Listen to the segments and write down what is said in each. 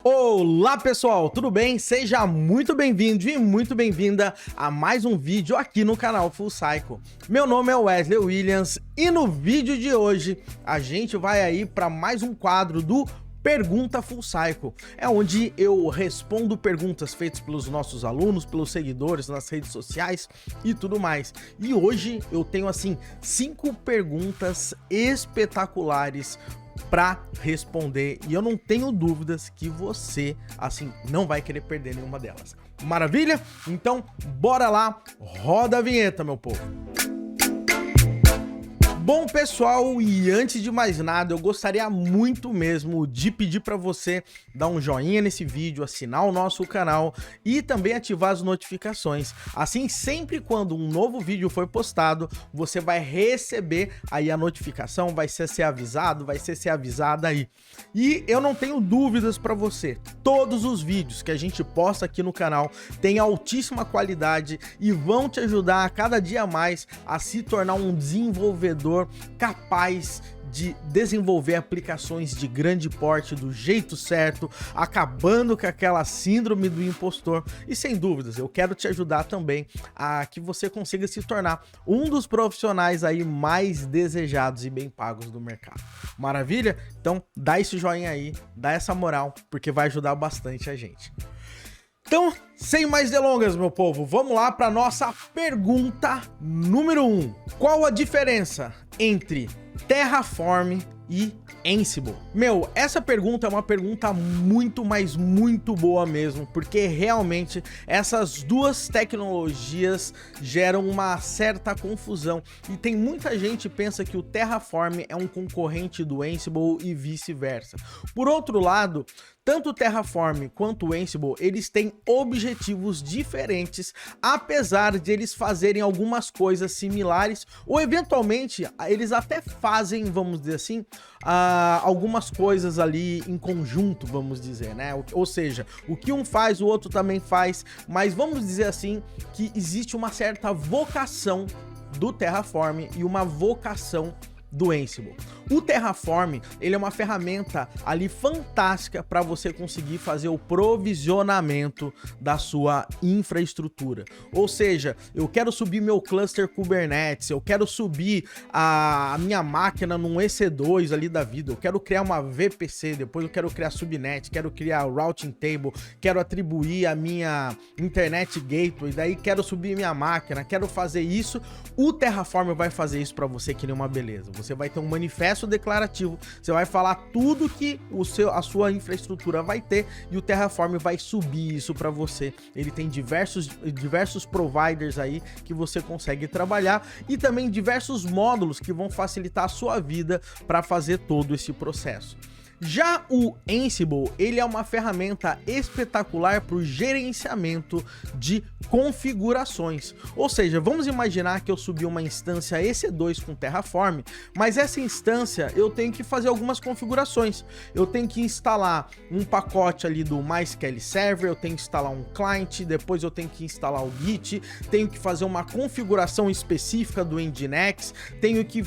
Olá pessoal, tudo bem? Seja muito bem-vindo e muito bem-vinda a mais um vídeo aqui no canal Full Cycle. Meu nome é Wesley Williams e no vídeo de hoje a gente vai aí para mais um quadro do Pergunta Full Cycle. É onde eu respondo perguntas feitas pelos nossos alunos, pelos seguidores nas redes sociais e tudo mais. E hoje eu tenho assim 5 perguntas espetaculares para responder e eu não tenho dúvidas que você, assim, não vai querer perder nenhuma delas. Maravilha? Então, bora lá, roda a vinheta, meu povo. Bom, pessoal, e antes de mais nada, eu gostaria muito mesmo de pedir para você dar um joinha nesse vídeo, assinar o nosso canal e também ativar as notificações. Assim, sempre quando um novo vídeo for postado, você vai receber aí a notificação, vai ser avisado, vai ser avisada aí. E eu não tenho dúvidas para você, todos os vídeos que a gente posta aqui no canal têm altíssima qualidade e vão te ajudar a cada dia mais a se tornar um desenvolvedor capaz de desenvolver aplicações de grande porte do jeito certo, acabando com aquela síndrome do impostor. E sem dúvidas, eu quero te ajudar também a que você consiga se tornar um dos profissionais aí mais desejados e bem pagos do mercado. Maravilha? Então dá esse joinha aí, dá essa moral, porque vai ajudar bastante a gente. Então, sem mais delongas, meu povo, vamos lá para nossa pergunta número 1. Qual a diferença entre Terraform e Ansible? Meu, essa pergunta é uma pergunta muito, mas muito boa mesmo, porque realmente essas duas tecnologias geram uma certa confusão e tem muita gente que pensa que o Terraform é um concorrente do Ansible e vice-versa. Por outro lado, tanto o Terraform quanto o Ansible, eles têm objetivos diferentes, apesar de eles fazerem algumas coisas similares, ou eventualmente eles até fazem, vamos dizer assim, algumas coisas ali em conjunto, vamos dizer, né? Ou seja, o que um faz, o outro também faz, mas vamos dizer assim que existe uma certa vocação do Terraform e uma vocação do Ansible. O Terraform, ele é uma ferramenta ali fantástica para você conseguir fazer o provisionamento da sua infraestrutura. Ou seja, eu quero subir meu cluster Kubernetes, eu quero subir a minha máquina num EC2 ali da vida, eu quero criar uma VPC, depois eu quero criar subnet, quero criar routing table, quero atribuir a minha internet gateway, daí quero subir minha máquina, quero fazer isso. O Terraform vai fazer isso para você, que nem uma beleza. Você vai ter um manifesto declarativo, você vai falar tudo que a sua infraestrutura vai ter e o Terraform vai subir isso para você. Ele tem diversos providers aí que você consegue trabalhar e também diversos módulos que vão facilitar a sua vida para fazer todo esse processo. Já o Ansible, ele é uma ferramenta espetacular para o gerenciamento de configurações. Ou seja, vamos imaginar que eu subi uma instância EC2 com Terraform, mas essa instância eu tenho que fazer algumas configurações. Eu tenho que instalar um pacote ali do MySQL Server, eu tenho que instalar um client, depois eu tenho que instalar o Git, tenho que fazer uma configuração específica do Nginx, tenho que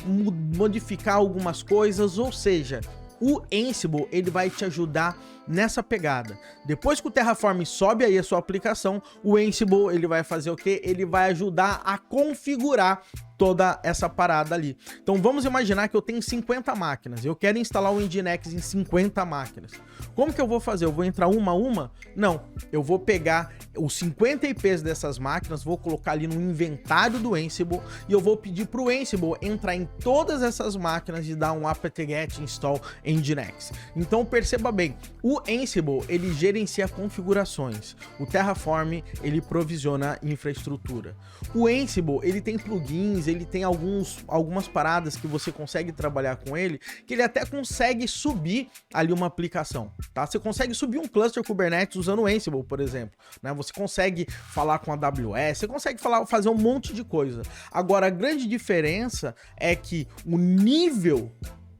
modificar algumas coisas, ou seja, o Ansible, ele vai te ajudar nessa pegada. Depois que o Terraform sobe aí a sua aplicação, o Ansible, ele vai fazer o quê? Ele vai ajudar a configurar toda essa parada ali. Então vamos imaginar que eu tenho 50 máquinas, eu quero instalar o Nginx em 50 máquinas. Como que eu vou fazer? Eu vou entrar uma a uma? Não, eu vou pegar os 50 IPs dessas máquinas, vou colocar ali no inventário do Ansible e eu vou pedir para o Ansible entrar em todas essas máquinas e dar um apt-get install Nginx. Então perceba bem, o Ansible, ele gerencia configurações, o Terraform, ele provisiona infraestrutura. O Ansible, ele tem plugins, ele tem algumas paradas que você consegue trabalhar com ele, que ele até consegue subir ali uma aplicação, tá? Você consegue subir um cluster Kubernetes usando o Ansible, por exemplo, né? Você consegue falar com a AWS, você consegue fazer um monte de coisa. Agora, a grande diferença é que o nível,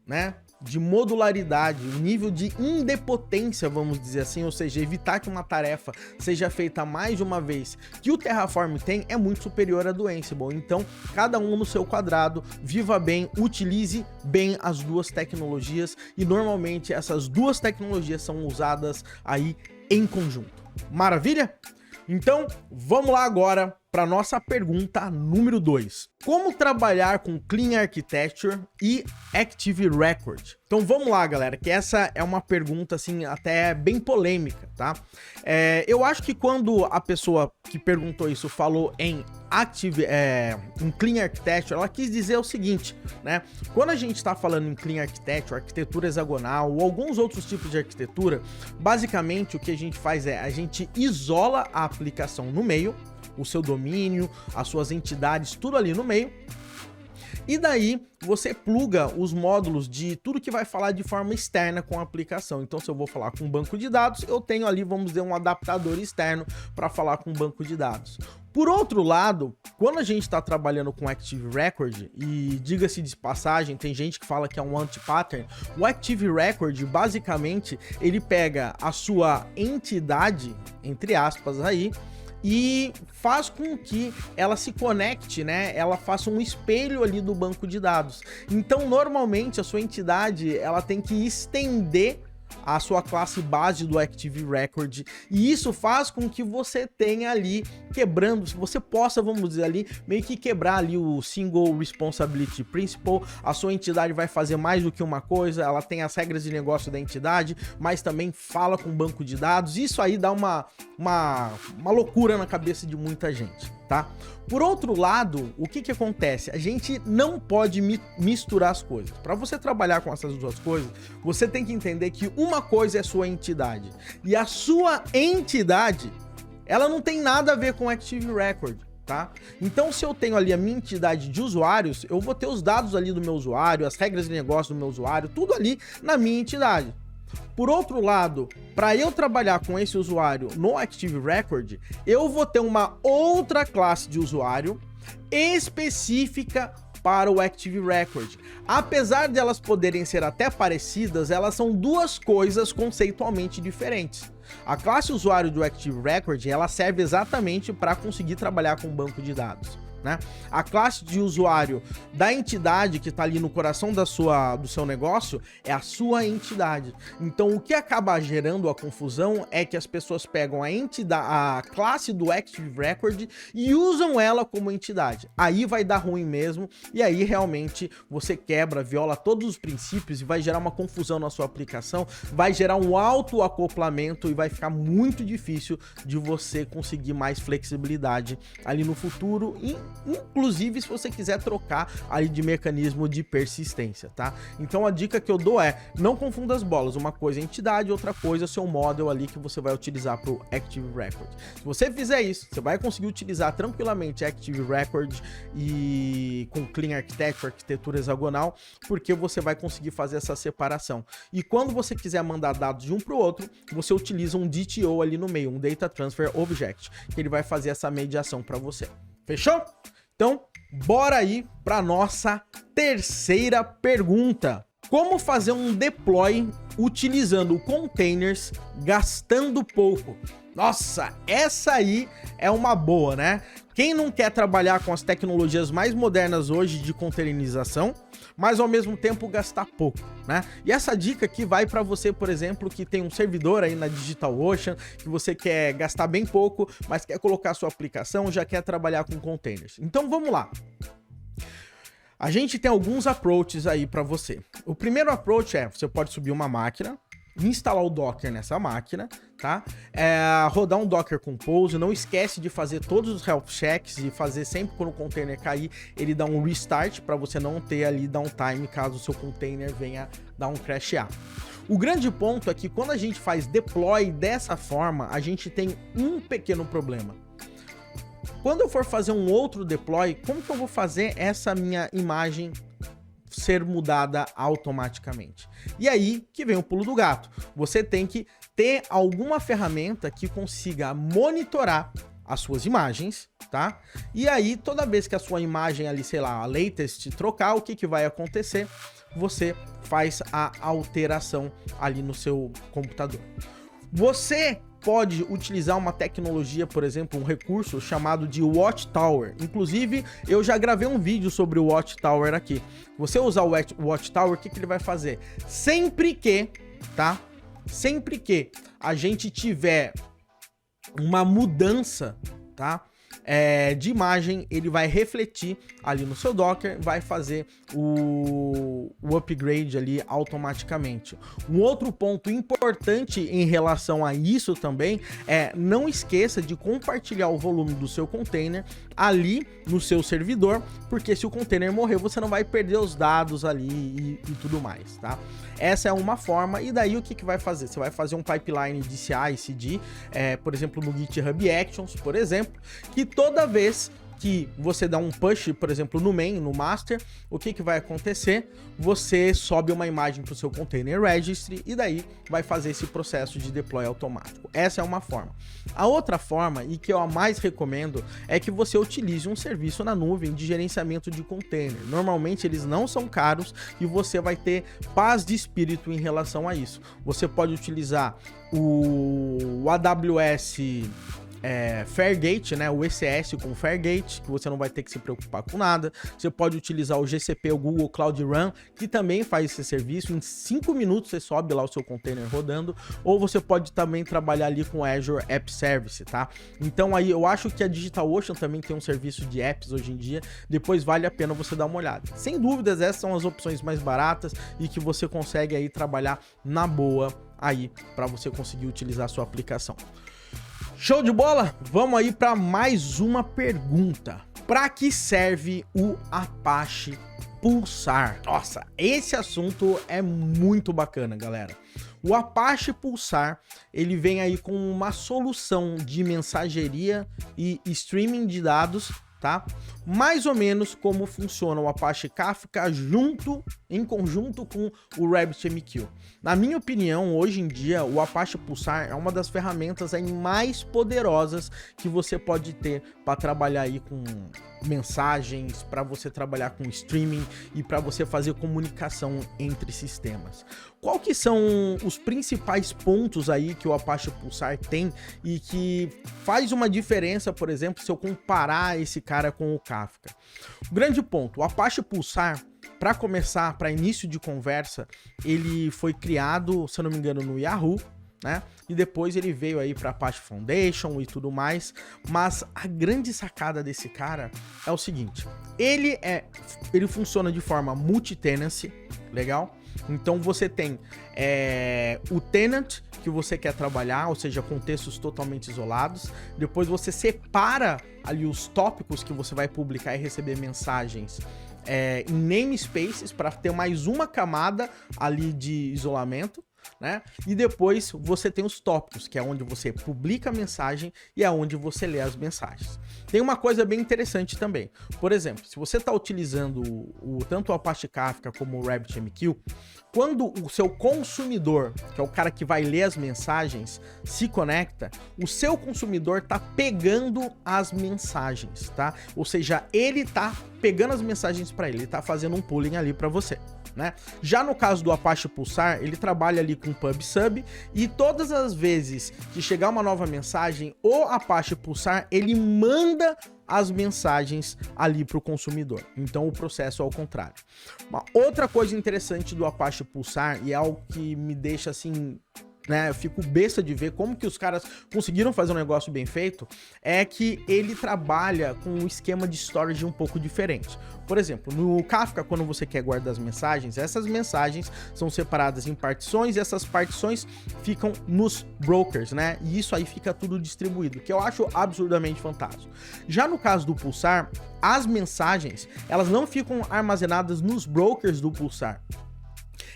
né, de modularidade, o nível de indepotência, vamos dizer assim, ou seja, evitar que uma tarefa seja feita mais de uma vez, que o Terraform tem, é muito superior a do Ansible. Então, cada um no seu quadrado, viva bem, utilize bem as duas tecnologias, e normalmente essas duas tecnologias são usadas aí em conjunto. Maravilha? Então, vamos lá agora para nossa pergunta número 2. Como trabalhar com Clean Architecture e Active Record? Então vamos lá, galera, que essa é uma pergunta assim até bem polêmica, tá? Eu acho que quando a pessoa que perguntou isso falou em Clean Architecture, ela quis dizer o seguinte, né? Quando a gente está falando em Clean Architecture, arquitetura hexagonal ou alguns outros tipos de arquitetura, basicamente o que a gente faz é a gente isola a aplicação no meio, o seu domínio, as suas entidades, tudo ali no meio. E daí você pluga os módulos de tudo que vai falar de forma externa com a aplicação. Então, se eu vou falar com um banco de dados, eu tenho ali, vamos dizer, um adaptador externo para falar com um banco de dados. Por outro lado, quando a gente está trabalhando com Active Record, e diga-se de passagem, tem gente que fala que é um anti-pattern, o Active Record, basicamente, ele pega a sua entidade, entre aspas aí, e faz com que ela se conecte, né? Ela faça um espelho ali do banco de dados. Então, normalmente, a sua entidade, ela tem que estender a sua classe base do Active Record, e isso faz com que você tenha ali quebrando, se você possa, vamos dizer ali, meio que quebrar ali o Single Responsibility Principle. A sua entidade vai fazer mais do que uma coisa, ela tem as regras de negócio da entidade, mas também fala com o banco de dados. Isso aí dá uma loucura na cabeça de muita gente, tá? Por outro lado, o que acontece? A gente não pode misturar as coisas. Para você trabalhar com essas duas coisas, você tem que entender que uma coisa é sua entidade, e a sua entidade, ela não tem nada a ver com Active Record, tá? Então, se eu tenho ali a minha entidade de usuários, eu vou ter os dados ali do meu usuário, as regras de negócio do meu usuário, tudo ali na minha entidade. Por outro lado, para eu trabalhar com esse usuário no Active Record, eu vou ter uma outra classe de usuário específica para o Active Record. Apesar de elas poderem ser até parecidas, elas são duas coisas conceitualmente diferentes. A classe usuário do Active Record, ela serve exatamente para conseguir trabalhar com banco de dados, né? A classe de usuário da entidade que está ali no coração do seu negócio é a sua entidade. Então, o que acaba gerando a confusão é que as pessoas pegam a classe do Active Record e usam ela como entidade. Aí vai dar ruim mesmo, e aí realmente você quebra, viola todos os princípios e vai gerar uma confusão na sua aplicação, vai gerar um autoacoplamento e vai ficar muito difícil de você conseguir mais flexibilidade ali no futuro, inclusive se você quiser trocar aí de mecanismo de persistência, tá? Então a dica que eu dou é, não confunda as bolas, uma coisa é entidade, outra coisa é o seu model ali que você vai utilizar para o Active Record. Se você fizer isso, você vai conseguir utilizar tranquilamente Active Record e com Clean Architecture, arquitetura hexagonal, porque você vai conseguir fazer essa separação. E quando você quiser mandar dados de um para o outro, você utiliza um DTO ali no meio, um Data Transfer Object, que ele vai fazer essa mediação para você. Fechou? Então, bora aí para nossa terceira pergunta. Como fazer um deploy utilizando containers gastando pouco? Nossa, essa aí é uma boa, né? Quem não quer trabalhar com as tecnologias mais modernas hoje de containerização, mas ao mesmo tempo gastar pouco, né? E essa dica aqui vai para você, por exemplo, que tem um servidor aí na DigitalOcean, que você quer gastar bem pouco, mas quer colocar sua aplicação, já quer trabalhar com containers. Então vamos lá. A gente tem alguns approaches aí para você. O primeiro approach é, você pode subir uma máquina, instalar o Docker nessa máquina, tá? Rodar um Docker Compose, não esquece de fazer todos os health checks e fazer sempre quando o container cair, ele dá um restart para você não ter ali downtime caso o seu container venha dar um crashar. O grande ponto é que quando a gente faz deploy dessa forma, a gente tem um pequeno problema. Quando eu for fazer um outro deploy, como que eu vou fazer essa minha imagem ser mudada automaticamente? E aí que vem o pulo do gato. Você tem que ter alguma ferramenta que consiga monitorar as suas imagens, tá? E aí, toda vez que a sua imagem ali, sei lá, a latest trocar, o que que vai acontecer? Você faz a alteração ali no seu computador. Você pode utilizar uma tecnologia, por exemplo, um recurso chamado de Watchtower. Inclusive, eu já gravei um vídeo sobre o Watchtower aqui. Você usar o Watchtower, o que que ele vai fazer? Sempre que, tá? Sempre que a gente tiver uma mudança, tá? De imagem, ele vai refletir ali no seu Docker, vai fazer o upgrade ali automaticamente. Um outro ponto importante em relação a isso também é não esqueça de compartilhar o volume do seu container ali no seu servidor, porque se o container morrer, você não vai perder os dados ali e tudo mais, tá? Essa é uma forma, e daí o que que vai fazer? Você vai fazer um pipeline de CI/CD, por exemplo, no GitHub Actions, por exemplo, que toda vez que você dá um push, por exemplo, no main, no master, o que que vai acontecer? Você sobe uma imagem para o seu container registry e daí vai fazer esse processo de deploy automático. Essa é uma forma. A outra forma, e que eu a mais recomendo, é que você utilize um serviço na nuvem de gerenciamento de container. Normalmente eles não são caros e você vai ter paz de espírito em relação a isso. Você pode utilizar o AWS Fargate, né, o ECS com Fargate, que você não vai ter que se preocupar com nada. Você pode utilizar o GCP, o Google Cloud Run, que também faz esse serviço. Em 5 minutos você sobe lá o seu container rodando. Ou você pode também trabalhar ali com Azure App Service, tá? Então aí eu acho que a DigitalOcean também tem um serviço de apps hoje em dia. Depois vale a pena você dar uma olhada. Sem dúvidas, essas são as opções mais baratas e que você consegue aí trabalhar na boa aí para você conseguir utilizar a sua aplicação. Show de bola? Vamos aí para mais uma pergunta. Para que serve o Apache Pulsar? Nossa, esse assunto é muito bacana, galera. O Apache Pulsar, ele vem aí com uma solução de mensageria e streaming de dados, tá? Mais ou menos como funciona o Apache Kafka em conjunto com o RabbitMQ. Na minha opinião, hoje em dia, o Apache Pulsar é uma das ferramentas aí mais poderosas que você pode ter para trabalhar aí com mensagens, para você trabalhar com streaming e para você fazer comunicação entre sistemas. Qual que são os principais pontos aí que o Apache Pulsar tem e que faz uma diferença, por exemplo, se eu comparar esse cara com o Kafka? O grande ponto, o Apache Pulsar, para começar, para início de conversa, ele foi criado, se eu não me engano, no Yahoo, né? E depois ele veio aí para Apache Foundation e tudo mais. Mas a grande sacada desse cara é o seguinte: ele funciona de forma multi-tenancy, legal? Então você tem o tenant que você quer trabalhar, ou seja, contextos totalmente isolados. Depois você separa ali os tópicos que você vai publicar e receber mensagens em namespaces para ter mais uma camada ali de isolamento, né? E depois você tem os tópicos, que é onde você publica a mensagem e é onde você lê as mensagens. Tem uma coisa bem interessante também. Por exemplo, se você está utilizando tanto o Apache Kafka como o RabbitMQ, quando o seu consumidor, que é o cara que vai ler as mensagens, se conecta, o seu consumidor está pegando as mensagens, tá? Ou seja, ele está pegando as mensagens para ele está fazendo um pooling ali para você, né? Já no caso do Apache Pulsar, ele trabalha ali com PubSub e todas as vezes que chegar uma nova mensagem, o Apache Pulsar, ele manda as mensagens ali para o consumidor. Então o processo é ao contrário. Uma outra coisa interessante do Apache Pulsar, e é algo que me deixa assim, né, eu fico besta de ver como que os caras conseguiram fazer um negócio bem feito, é que ele trabalha com um esquema de storage um pouco diferente. Por exemplo, no Kafka, quando você quer guardar as mensagens, essas mensagens são separadas em partições e essas partições ficam nos brokers, né? E isso aí fica tudo distribuído, que eu acho absurdamente fantástico. Já no caso do Pulsar, as mensagens, elas não ficam armazenadas nos brokers do Pulsar.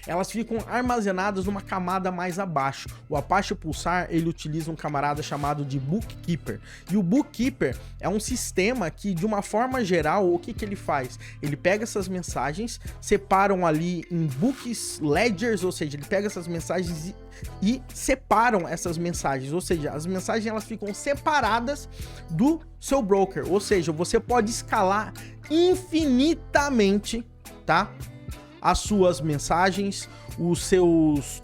elas ficam armazenadas numa camada mais abaixo. O Apache Pulsar, ele utiliza um camarada chamado de Bookkeeper. E o Bookkeeper é um sistema que, de uma forma geral, o que ele faz? Ele pega essas mensagens, separam ali em books, ledgers, ou seja, ele pega essas mensagens e separam essas mensagens, ou seja, as mensagens elas ficam separadas do seu broker, ou seja, você pode escalar infinitamente, tá? As suas mensagens, os seus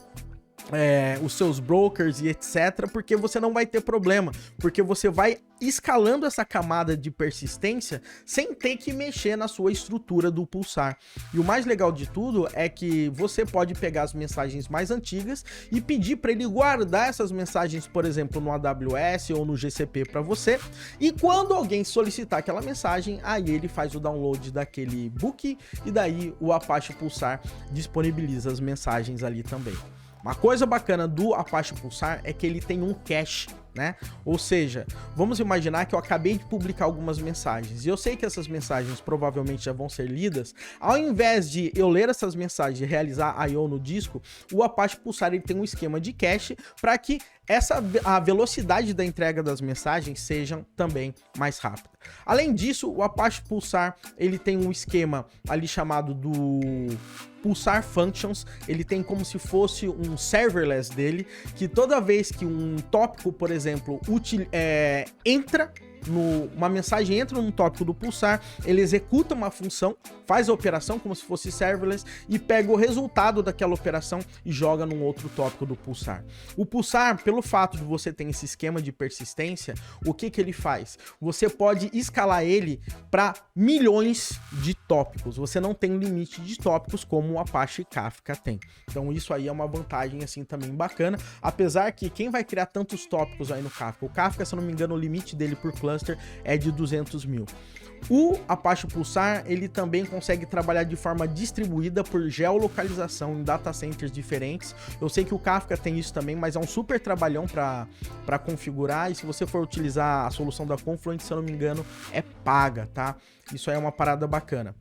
brokers e etc, porque você não vai ter problema, porque você vai escalando essa camada de persistência sem ter que mexer na sua estrutura do Pulsar. E o mais legal de tudo é que você pode pegar as mensagens mais antigas e pedir para ele guardar essas mensagens, por exemplo, no AWS ou no GCP para você, e quando alguém solicitar aquela mensagem, aí ele faz o download daquele book e daí o Apache Pulsar disponibiliza as mensagens ali também. Uma coisa bacana do Apache Pulsar é que ele tem um cache, né? Ou seja, vamos imaginar que eu acabei de publicar algumas mensagens e eu sei que essas mensagens provavelmente já vão ser lidas. Ao invés de eu ler essas mensagens e realizar I/O no disco, o Apache Pulsar ele tem um esquema de cache para que a velocidade da entrega das mensagens seja também mais rápida. Além disso, o Apache Pulsar ele tem um esquema ali chamado do Pulsar Functions. Ele tem como se fosse um serverless dele, que toda vez que um tópico, por exemplo, uma mensagem entra num tópico do Pulsar, ele executa uma função, faz a operação como se fosse serverless e pega o resultado daquela operação e joga num outro tópico do Pulsar. O Pulsar, pelo fato de você ter esse esquema de persistência, o que ele faz? Você pode escalar ele para milhões de tópicos. Você não tem limite de tópicos como o Apache Kafka tem. Então isso aí é uma vantagem assim também bacana, apesar que quem vai criar tantos tópicos aí no Kafka? O Kafka, se eu não me engano, o limite dele por cluster é de 200 mil. O Apache Pulsar, ele também consegue trabalhar de forma distribuída por geolocalização em data centers diferentes. Eu sei que o Kafka tem isso também, mas é um super trabalhão para configurar, e se você for utilizar a solução da Confluent, se eu não me engano, é paga, tá? Isso aí é uma parada bacana.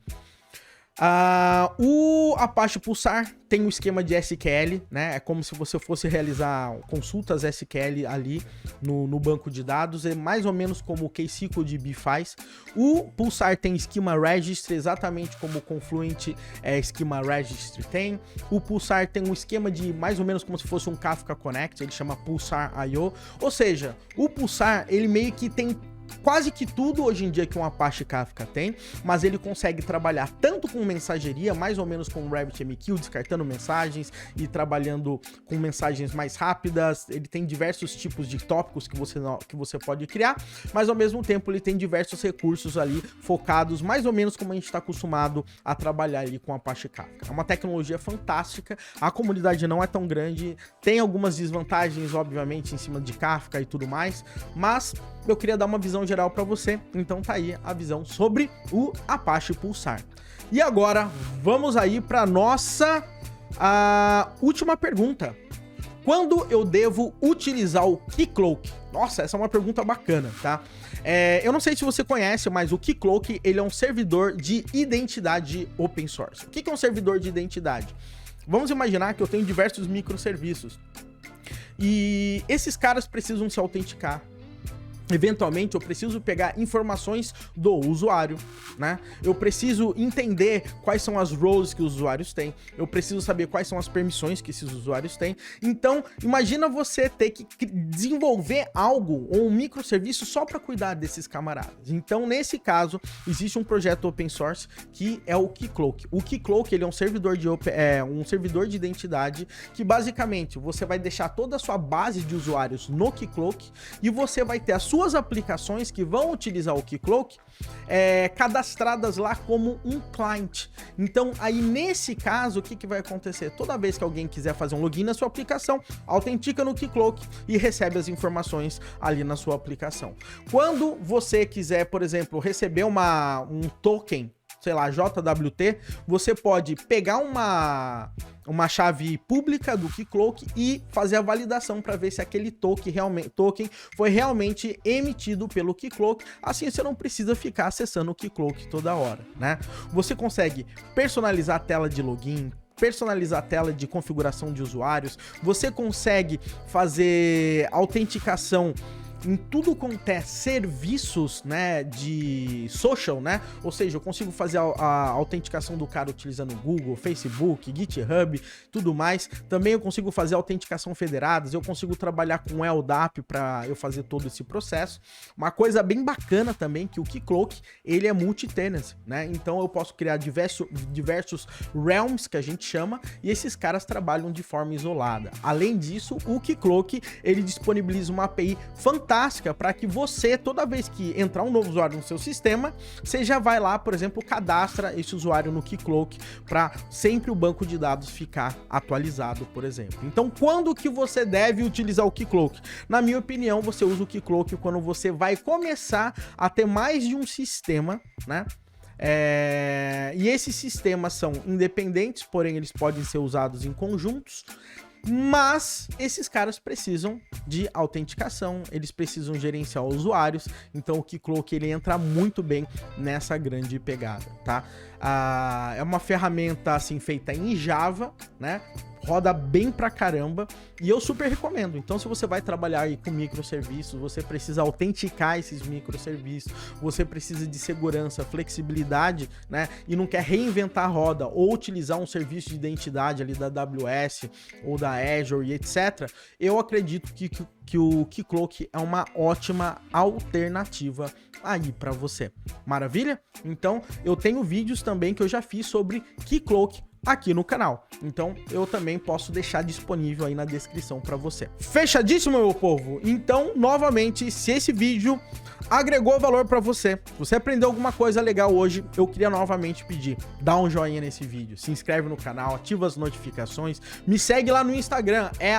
O Apache Pulsar tem um esquema de SQL, né? É como se você fosse realizar consultas SQL ali no banco de dados, é mais ou menos como o KSQLDB faz. O Pulsar tem Schema Registry, exatamente como o Confluent Schema Registry tem. O Pulsar tem um esquema de mais ou menos como se fosse um Kafka Connect, ele chama Pulsar I/O, ou seja, o Pulsar ele meio que tem quase que tudo hoje em dia que um Apache Kafka tem, mas ele consegue trabalhar tanto com mensageria, mais ou menos com o RabbitMQ, descartando mensagens e trabalhando com mensagens mais rápidas. Ele tem diversos tipos de tópicos que você pode criar, mas ao mesmo tempo ele tem diversos recursos ali focados mais ou menos como a gente está acostumado a trabalhar ali com o Apache Kafka. É uma tecnologia fantástica, a comunidade não é tão grande, tem algumas desvantagens, obviamente, em cima de Kafka e tudo mais, mas eu queria dar uma visão geral para você, então tá aí a visão sobre o Apache Pulsar. E agora vamos aí para nossa última pergunta. Quando eu devo utilizar o Keycloak? Nossa, essa é uma pergunta bacana, tá? Eu não sei se você conhece, mas o Keycloak ele é um servidor de identidade open source. O que é um servidor de identidade? Vamos imaginar que eu tenho diversos microserviços e esses caras precisam se autenticar. Eventualmente eu preciso pegar informações do usuário, né? Eu preciso entender quais são as roles que os usuários têm, eu preciso saber quais são as permissões que esses usuários têm. Então, imagina você ter que desenvolver algo ou um microserviço só para cuidar desses camaradas. Então, nesse caso, existe um projeto open source que é o Keycloak. O Keycloak, ele é um servidor de identidade que basicamente você vai deixar toda a sua base de usuários no Keycloak e você vai ter as suas aplicações que vão utilizar o Keycloak cadastradas lá como um client. Então, aí nesse caso, o que vai acontecer? Toda vez que alguém quiser fazer um login na sua aplicação, autentica no Keycloak e recebe as informações ali na sua aplicação. Quando você quiser, por exemplo, receber um token, sei lá, JWT, você pode pegar uma chave pública do Keycloak e fazer a validação para ver se aquele token foi realmente emitido pelo Keycloak. Assim você não precisa ficar acessando o Keycloak toda hora, né? Você consegue personalizar a tela de login, personalizar a tela de configuração de usuários, você consegue fazer autenticação em tudo quanto é serviços, né, de social, né, ou seja, eu consigo fazer a autenticação do cara utilizando Google, Facebook, GitHub, tudo mais. Também eu consigo fazer autenticação federadas, eu consigo trabalhar com LDAP para eu fazer todo esse processo. Uma coisa bem bacana também, que o Keycloak, ele é multi-tenancy, né, então eu posso criar diversos realms, que a gente chama, e esses caras trabalham de forma isolada. Além disso, o Keycloak, ele disponibiliza uma API fantástica para que você, toda vez que entrar um novo usuário no seu sistema, você já vai lá, por exemplo, cadastra esse usuário no Keycloak para sempre o banco de dados ficar atualizado, por exemplo. Então, quando que você deve utilizar o Keycloak? Na minha opinião, você usa o Keycloak quando você vai começar a ter mais de um sistema, né? E esses sistemas são independentes, porém eles podem ser usados em conjuntos. Mas esses caras precisam de autenticação, eles precisam gerenciar usuários, então o Keycloak ele entra muito bem nessa grande pegada, tá? É uma ferramenta assim feita em Java, né? Roda bem pra caramba e eu super recomendo. Então, se você vai trabalhar aí com microserviços, você precisa autenticar esses microserviços, você precisa de segurança, flexibilidade, né? E não quer reinventar a roda ou utilizar um serviço de identidade ali da AWS ou da Azure e etc. Eu acredito que o Keycloak é uma ótima alternativa aí para você. Maravilha? Então, eu tenho vídeos também que eu já fiz sobre Keycloak aqui no canal. Então, eu também posso deixar disponível aí na descrição para você. Fechadíssimo, meu povo? Então, novamente, se esse vídeo agregou valor para você, você aprendeu alguma coisa legal hoje, eu queria novamente pedir, dá um joinha nesse vídeo, se inscreve no canal, ativa as notificações, me segue lá no Instagram, é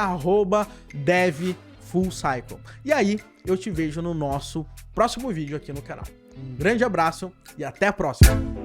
@devfullcycle. E aí, eu te vejo no nosso próximo vídeo aqui no canal. Um grande abraço e até a próxima!